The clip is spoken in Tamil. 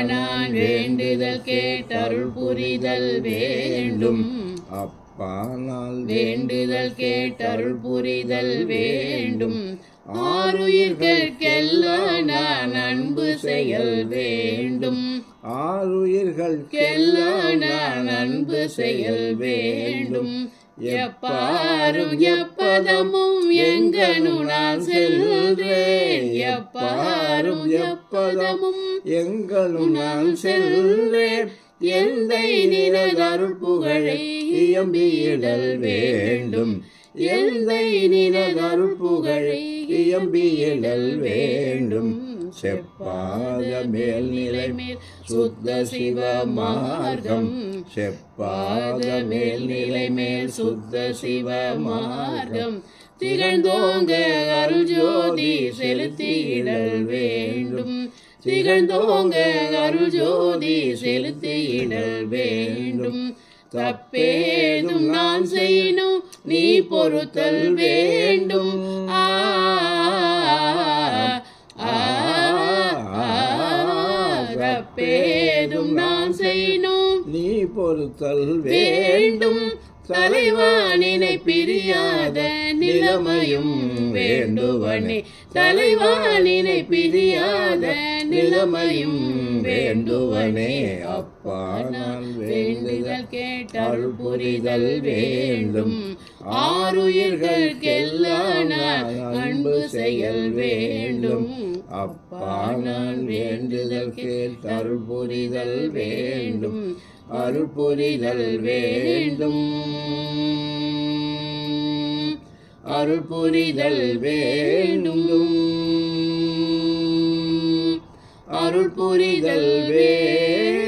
நான் வேண்டுதல் கேட்டருள் புரிதல் வேண்டும். அப்பா நான் வேண்டுதல் கேட்டருள் புரிதல் வேண்டும். ஆருயிர்களுக்கெல்லாம் நான் அன்பு செயல் வேண்டும். ஆருயிர்களுக்கெல்லாம் நான் அன்பு செயல் வேண்டும். எப்பாரும் எப்பதமும் எங்கனு நான் செல்றேன். எப்பாரும் எப்பதமும் எங்கனு நான் செல்றேன். எந்தை நினதருள் புகழை இயம்பியிடல் வேண்டும். எந்தை நினதருள் புகழை இயம்பியிடல் வேண்டும். செப்பாத மேல்நிலை மேல் சுத்த சிவ மார்க்கம். செப்பாத மேல்நிலை மேல் சுத்த சிவ மார்க்கம். திகழ்ந்தோங்க அருள் ஜோதி செலுத்தியிடல் வேண்டும். திகழ்ந்தோங்க அருள் ஜோதி செலுத்தியிடல் வேண்டும். தப்பேதும் நான் செய்யணும் நீ பொறுத்தல் வேண்டும். தப்பேதும் நான் செய்யணும் நீ பொறுத்தல் வேண்டும். தலைவானினை பிரியாத நிலைமையும் வேண்டுவனே. தலைவானினை பிரியாத நிலைமையும் வேண்டுவனே. அப்பா நான் வேண்டுதல் கேட்டருள் புரிதல் வேண்டும். ஆருயிர்களுக்கெல்லாம் நான் அன்பு செயல் வேண்டும். அப்பா நான் வேண்டுதல் கேட்டருள் புரிதல் வேண்டும். அருள் புரிதல் வேண்டும். அருள் புரிதல் வேண்டும். அருள் புரிதல் வேண்டும்.